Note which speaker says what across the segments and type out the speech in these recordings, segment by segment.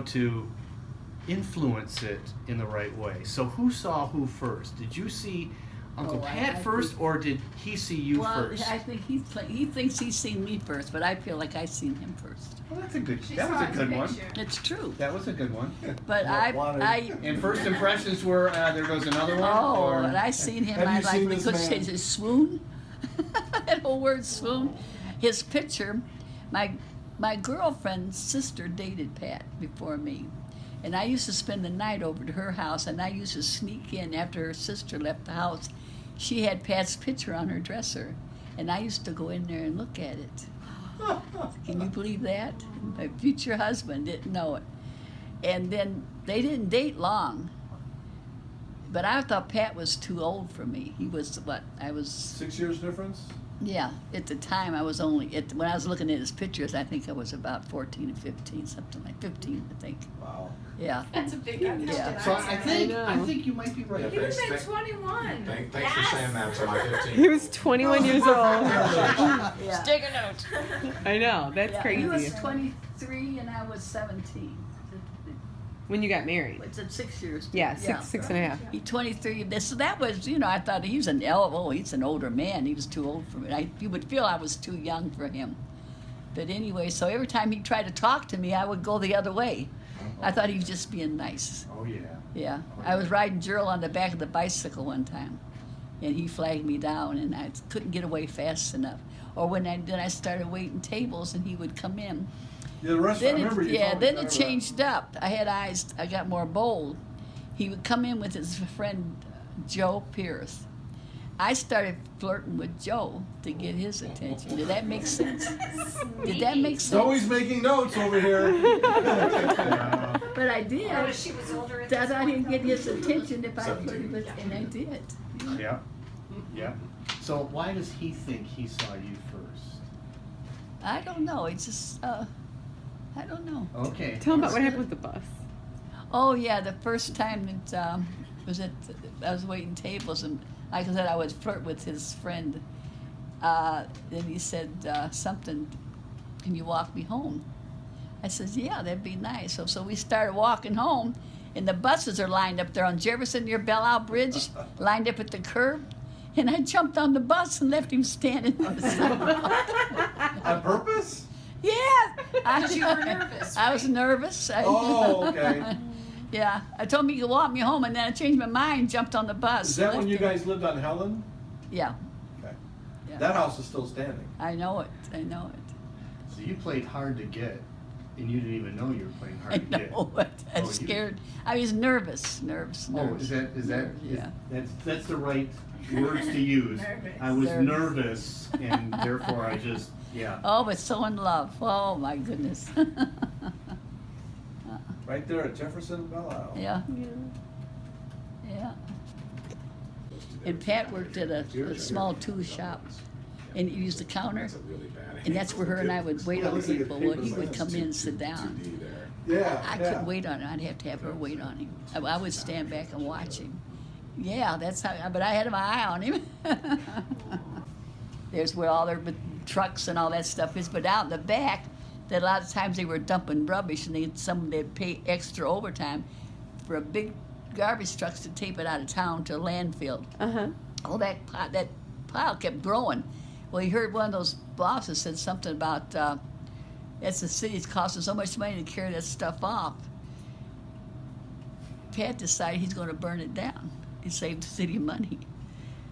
Speaker 1: to influence it in the right way. So who saw who first? Did you see Uncle Pat first, or did he see you first?
Speaker 2: Well, I think he thinks he's seen me first, but I feel like I seen him first.
Speaker 1: Well, that was a good one.
Speaker 2: It's true.
Speaker 1: That was a good one.
Speaker 2: But
Speaker 1: And first impressions were, there goes another one?
Speaker 2: Oh, and I seen him,
Speaker 3: Have
Speaker 2: I
Speaker 3: you
Speaker 2: like,
Speaker 3: seen
Speaker 2: we
Speaker 3: this
Speaker 2: could
Speaker 3: man?
Speaker 2: say his swoon. That whole word swoon. His picture, my girlfriend's sister dated Pat before me. And I used to spend the night over to her house, and I used to sneak in after her sister left the house. She had Pat's picture on her dresser, and I used to go in there and look at it. Can you believe that? My future husband didn't know it. And then they didn't date long. But I thought Pat was too old for me. He was, what, I was...
Speaker 3: 6 years difference?
Speaker 2: Yeah, at the time I was only, when I was looking at his pictures, I think I was about 14 or 15, something like 15, I think.
Speaker 3: Wow.
Speaker 2: Yeah.
Speaker 4: That's a big gap.
Speaker 2: Yeah.
Speaker 1: So I think you might be right.
Speaker 4: He was at 21.
Speaker 5: Thanks for saying that to my 15.
Speaker 6: He was 21 years old.
Speaker 2: Yeah.
Speaker 4: Take a note.
Speaker 6: I know, that's
Speaker 2: Yeah,
Speaker 6: crazy.
Speaker 2: he was 23 and I was 17.
Speaker 6: When you got married.
Speaker 2: It's at 6 years.
Speaker 6: Yeah, six and a half.
Speaker 2: He 23. So that was, I thought he's an older man. He was too old for me. You would feel I was too young for him. But anyway, so every time he tried to talk to me, I would go the other way. I thought he was just being nice.
Speaker 1: Oh, yeah.
Speaker 2: Yeah. I was riding Gerald on the back of the bicycle one time, and he flagged me down, and I couldn't get away fast enough. Or then I started waiting tables, and he would come in.
Speaker 3: Yeah, the restaurant.
Speaker 2: Then it changed up. I had eyes. I got more bold. He would come in with his friend Joe Pierce. I started flirting with Joe to get his attention. Did that make sense? Did that make sense?
Speaker 3: Zoe's making notes over here.
Speaker 2: But I did.
Speaker 4: Oh, she was older at
Speaker 2: I
Speaker 4: this
Speaker 2: thought he'd
Speaker 4: point.
Speaker 2: get his attention if I flirted with, and I did.
Speaker 1: Yeah. Yeah. So why does he think he saw you first?
Speaker 2: I don't know. It's just, I don't know.
Speaker 1: Okay.
Speaker 6: Tell him about what happened with the bus.
Speaker 2: Oh yeah, the first time that I was waiting tables, and like I said, I would flirt with his friend. Then he said something. Can you walk me home? I said, yeah, that'd be nice. So we started walking home, and the buses are lined up there on Jefferson near Belle Isle Bridge, lined up at the curb. And I jumped on the bus and left him standing on the sidewalk.
Speaker 3: On purpose?
Speaker 2: Yeah.
Speaker 4: Because you were nervous.
Speaker 2: I was nervous.
Speaker 3: Oh, okay.
Speaker 2: Yeah. I told him he could walk me home, and then I changed my mind, jumped on the bus.
Speaker 3: Is that when
Speaker 2: left
Speaker 3: you
Speaker 2: him.
Speaker 3: guys lived on Helen?
Speaker 2: Yeah.
Speaker 3: Okay.
Speaker 2: Yeah.
Speaker 3: That house is still standing.
Speaker 2: I know it. I know it.
Speaker 1: So you played hard to get, and you didn't even know you were playing hard
Speaker 2: I
Speaker 1: to get.
Speaker 2: know it. I
Speaker 1: Oh,
Speaker 2: was
Speaker 1: you-
Speaker 2: scared. I was nervous.
Speaker 1: Oh, is that
Speaker 2: Yeah.
Speaker 1: that's the right words to use.
Speaker 4: Nervous.
Speaker 1: I was
Speaker 2: Nervous.
Speaker 1: nervous, and therefore I just, yeah.
Speaker 2: Oh, but so in love. Oh, my goodness.
Speaker 3: Right there at Jefferson Belle Isle.
Speaker 2: Yeah. Yeah. And Pat worked at a small tool shop, and he used the counter, and that's where her and I would wait on people. Well, he would come in and sit down.
Speaker 3: Yeah.
Speaker 2: I couldn't wait on him. I'd have to have her wait on him. I would stand back and watch him. Yeah, that's how. But I had my eye on him. There's where all their trucks and all that stuff is. But out in the back, that a lot of times they were dumping rubbish, and they'd pay extra overtime for a big garbage trucks to tape it out of town to a landfill. Oh, that pile kept growing. Well, he heard one of those bosses said something about that's the city's costing so much money to carry that stuff off. Pat decided he's going to burn it down. He saved the city money.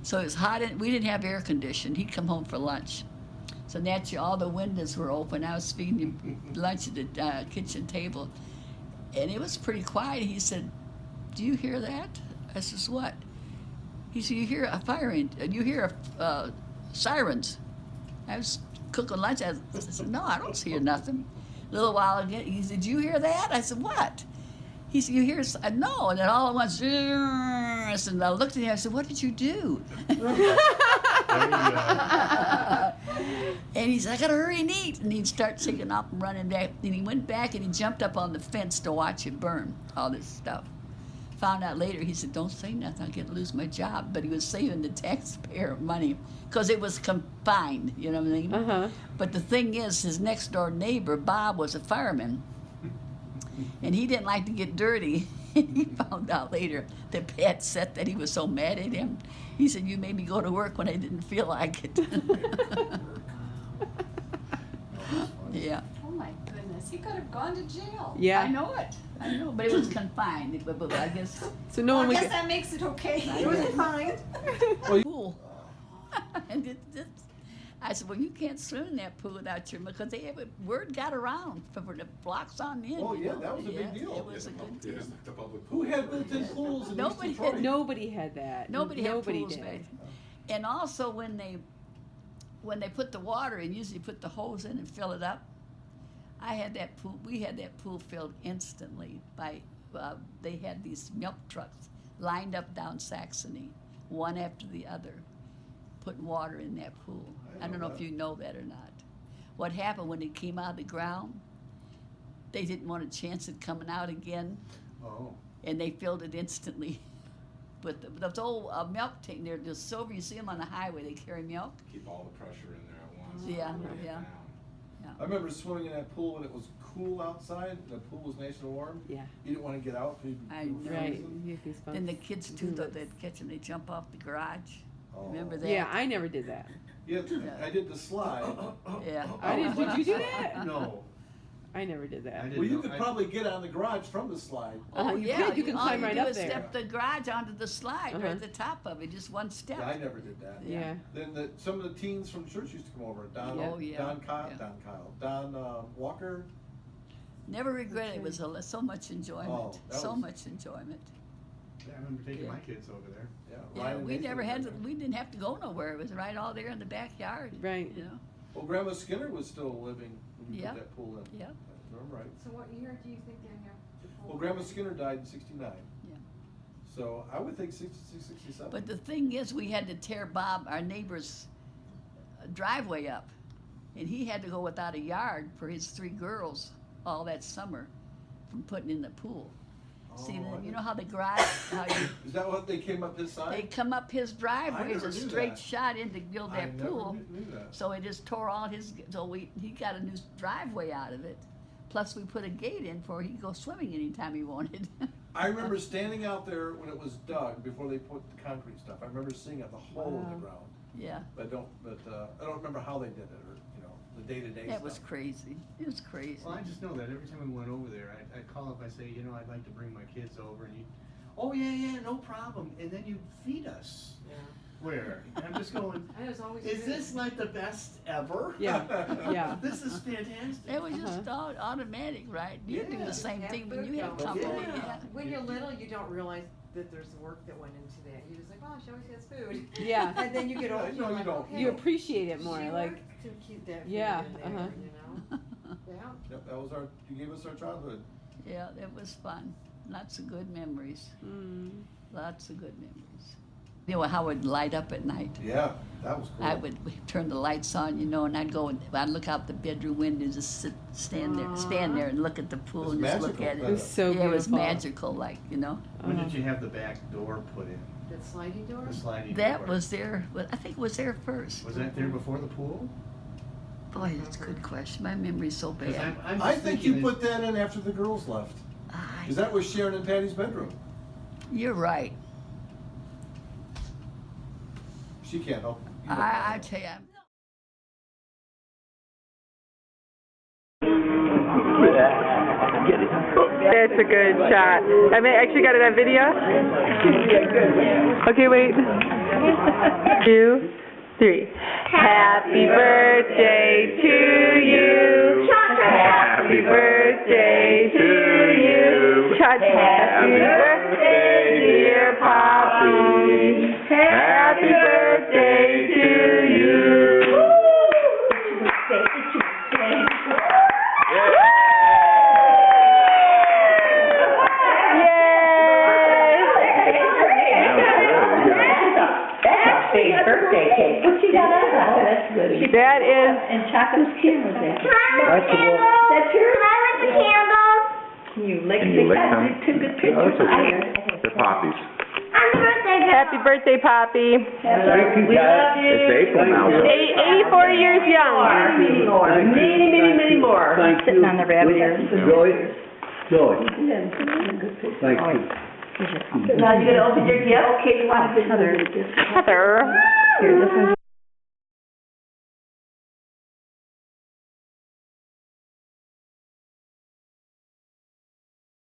Speaker 2: So it was hot, and we didn't have air conditioning. He'd come home for lunch. So naturally, all the windows were open. I was feeding him lunch at the kitchen table, and it was pretty quiet. He said, "Do you hear that?" I says, "What?" He said, "You hear a fire engine? You hear sirens?" I was cooking lunch. I said, "No, I don't hear nothing." A little while again, he said, "Did you hear that?" I said, "What?" He said, "You hear?" No. And then all at once, and I looked at him. I said, "What did you do?" And he said, "I gotta hurry and eat." And he'd start taking off and running back. And he went back and he jumped up on the fence to watch it burn, all this stuff. Found out later, he said, "Don't say nothing, I'm gonna lose my job." But he was saving the taxpayer money because it was confined, you know what I mean? But the thing is, his next door neighbor, Bob, was a fireman. And he didn't like to get dirty. And he found out later that Pat said that he was so mad at him. He said, "You made me go to work when I didn't feel like it." Yeah.
Speaker 4: Oh my goodness, he could have gone to jail.
Speaker 6: Yeah.
Speaker 2: I know it. I know, but it was confined. But I guess
Speaker 6: So no
Speaker 4: Well,
Speaker 6: one
Speaker 4: I
Speaker 6: would
Speaker 4: guess
Speaker 6: get.
Speaker 4: that makes it okay.
Speaker 2: It was
Speaker 4: fine.
Speaker 2: pool. And I said, "Well, you can't swim in that pool without your," because word got around for the blocks on in.
Speaker 3: Oh,
Speaker 2: you
Speaker 3: yeah,
Speaker 2: know.
Speaker 3: that was a big
Speaker 2: Yeah,
Speaker 3: deal.
Speaker 2: It was a good deal.
Speaker 5: The public
Speaker 3: Who had built-in pools in
Speaker 2: Nobody
Speaker 3: East
Speaker 2: had-
Speaker 3: Detroit?
Speaker 6: Nobody had that.
Speaker 2: Nobody had pools
Speaker 6: did.
Speaker 2: back. And also when they put the water in, usually put the hose in and fill it up. I had that pool. We had that pool filled instantly by. They had these milk trucks lined up down Saxony, one after the other, putting water in that pool. I don't know if you know that or not. What happened when it came out of the ground? They didn't want a chance at coming out again,
Speaker 3: Oh.
Speaker 2: and they filled it instantly. But those old milk tank, they're just silver. You see them on the highway. They carry milk.
Speaker 5: Keep all the pressure in there at once.
Speaker 2: Yeah,
Speaker 5: Bring it
Speaker 2: yeah.
Speaker 5: down.
Speaker 3: I remember swimming in that pool when it was cool outside, and the pool was nice and warm.
Speaker 6: Yeah.
Speaker 3: You didn't want to get out because
Speaker 2: I
Speaker 3: you were
Speaker 2: know.
Speaker 6: Right.
Speaker 3: frozen.
Speaker 6: You get goosebumps.
Speaker 2: Then the kids too, though,
Speaker 6: Mhm.
Speaker 2: they'd catch them. They jump off the garage.
Speaker 3: Oh.
Speaker 2: Remember that?
Speaker 6: Yeah, I never did that.
Speaker 3: Yeah, I did the slide.
Speaker 2: Yeah.
Speaker 6: I didn't. Did you do that?
Speaker 3: No.
Speaker 6: I never did that.
Speaker 1: I didn't
Speaker 3: Well, you
Speaker 1: know-
Speaker 3: could
Speaker 1: I-
Speaker 3: probably get on the garage from the slide.
Speaker 2: Oh,
Speaker 6: You
Speaker 2: yeah.
Speaker 6: could. You can
Speaker 2: all
Speaker 6: climb
Speaker 2: you
Speaker 6: right
Speaker 2: do
Speaker 6: up
Speaker 2: is
Speaker 6: there.
Speaker 2: step the garage onto the slide right
Speaker 6: Uh-huh.
Speaker 2: at the top of it, just one step.
Speaker 3: Yeah, I never did that.
Speaker 6: Yeah.
Speaker 3: Then some of the teens from church used to come over. Don,
Speaker 2: Oh, yeah.
Speaker 3: Don Walker.
Speaker 2: Never regret it. It was so much enjoyment.
Speaker 3: Oh, that
Speaker 2: So
Speaker 3: was-
Speaker 2: much enjoyment.
Speaker 1: Yeah, I remember taking
Speaker 2: Yeah.
Speaker 1: my kids over there.
Speaker 3: Yeah,
Speaker 2: Yeah,
Speaker 3: Ryan and
Speaker 2: we
Speaker 3: Nathan
Speaker 2: never
Speaker 3: were
Speaker 2: had to.
Speaker 3: there.
Speaker 2: We didn't have to go nowhere. It was right all there in the backyard.
Speaker 6: Right.
Speaker 2: You know.
Speaker 3: Well, Grandma Skinner was still living when you
Speaker 2: Yeah.
Speaker 3: put that pool in.
Speaker 2: Yeah.
Speaker 3: If I remember right.
Speaker 4: So what year do you think they have the pool?
Speaker 3: Well, Grandma Skinner died in '69.
Speaker 2: Yeah.
Speaker 3: So I would think 66, 67.
Speaker 2: But the thing is, we had to tear Bob, our neighbor's driveway up, and he had to go without a yard for his 3 girls all that summer from putting in the pool. See,
Speaker 3: Oh, I
Speaker 2: you
Speaker 3: didn't-
Speaker 2: know how the garage, how you,
Speaker 3: Is that what they came up his side?
Speaker 2: they come up his driveway, it's
Speaker 3: never
Speaker 2: a
Speaker 3: knew
Speaker 2: straight
Speaker 3: that.
Speaker 2: shot in to build
Speaker 3: I
Speaker 2: that
Speaker 3: never
Speaker 2: pool.
Speaker 3: knew that.
Speaker 2: So it just tore all his, he got a new driveway out of it. Plus we put a gate in for he could go swimming anytime he wanted.
Speaker 3: I remember standing out there when it was dug before they put the concrete stuff. I remember seeing it, the hole in the
Speaker 6: Wow.
Speaker 3: ground.
Speaker 2: Yeah,
Speaker 3: But I don't remember how they did it or the day-to-day
Speaker 2: that
Speaker 3: stuff.
Speaker 2: was crazy. It was crazy.
Speaker 1: Well, I just know that every time we went over there, I'd call up, I say, I'd like to bring my kids over, and you, oh yeah, no problem, and then you feed us.
Speaker 4: Yeah.
Speaker 1: Where? And I'm just going,
Speaker 4: I was always.
Speaker 1: is this like the best ever?
Speaker 6: Yeah. Yeah.
Speaker 1: This is fantastic.
Speaker 2: It was just all automatic, right? You do
Speaker 1: Yeah.
Speaker 2: the same
Speaker 7: Have
Speaker 2: thing when
Speaker 7: food
Speaker 2: you have
Speaker 7: going.
Speaker 2: company.
Speaker 1: Yeah.
Speaker 2: Yeah.
Speaker 7: When you're little, you don't realize that there's work that went into that. You're just like, oh, she always has food.
Speaker 6: Yeah.
Speaker 7: And then you get
Speaker 3: Yeah,
Speaker 7: older,
Speaker 3: no,
Speaker 7: you're
Speaker 3: you
Speaker 7: like,
Speaker 3: don't.
Speaker 7: okay.
Speaker 6: You appreciate it more.
Speaker 7: she
Speaker 6: Like,
Speaker 7: worked to keep that food
Speaker 6: Yeah,
Speaker 7: in there,
Speaker 6: uh-huh.
Speaker 7: you know? Yeah.
Speaker 3: Yep, that was you gave us our childhood.
Speaker 2: Yeah, it was fun. Lots of good memories. Lots of good memories. You know how it would light up at night.
Speaker 3: Yeah, that was cool.
Speaker 2: I would turn the lights on, and I'd go and I'd look out the bedroom window, just stand there and look at the pool
Speaker 3: It's
Speaker 2: and just look
Speaker 3: magical,
Speaker 2: at
Speaker 6: it
Speaker 2: it.
Speaker 6: was so
Speaker 2: Yeah, it was
Speaker 6: beautiful.
Speaker 2: magical, like,
Speaker 1: When did you have the back door put in?
Speaker 7: That sliding door?
Speaker 1: The sliding
Speaker 2: That
Speaker 1: door?
Speaker 2: was there, I think it was there first.
Speaker 1: Was that there before the pool?
Speaker 2: Boy, that's a good question. My memory's so
Speaker 1: 'Cause
Speaker 2: bad.
Speaker 1: I'm
Speaker 3: I
Speaker 1: just
Speaker 3: think you
Speaker 1: thinking
Speaker 3: put that in after the girls left. Because that was Sharon and Patty's bedroom.
Speaker 2: You're right.
Speaker 3: She can't help. you.
Speaker 2: I tell you.
Speaker 6: That's a good shot. I actually got it on video. Okay, wait. 2, 3. Happy birthday to you. Happy birthday to you. Happy birthday, dear Poppy. Happy birthday to you.
Speaker 8: Birthday cake. What you got out of that? That's good.
Speaker 6: That is.
Speaker 8: And Chocolate's camera there.
Speaker 9: That's the one.
Speaker 8: That's yours? I like the candles. You lick
Speaker 9: Can you lick them?
Speaker 8: Two good
Speaker 9: Oh,
Speaker 8: pictures.
Speaker 9: that's okay. They're poppies.
Speaker 8: Happy birthday, girl.
Speaker 6: Happy birthday, Poppy.
Speaker 9: Thank you,
Speaker 8: We
Speaker 9: guys.
Speaker 8: love you.
Speaker 9: It's April now. so-
Speaker 6: 84 years young.
Speaker 8: Many more. Many, many, many more.
Speaker 9: Thank you.
Speaker 8: Sitting on the rabbit ears.
Speaker 9: Enjoy. Joey, thank you.
Speaker 8: Now you're gonna open your gift? Okay, you want to Heather.
Speaker 6: Heather.
Speaker 8: Here, this one's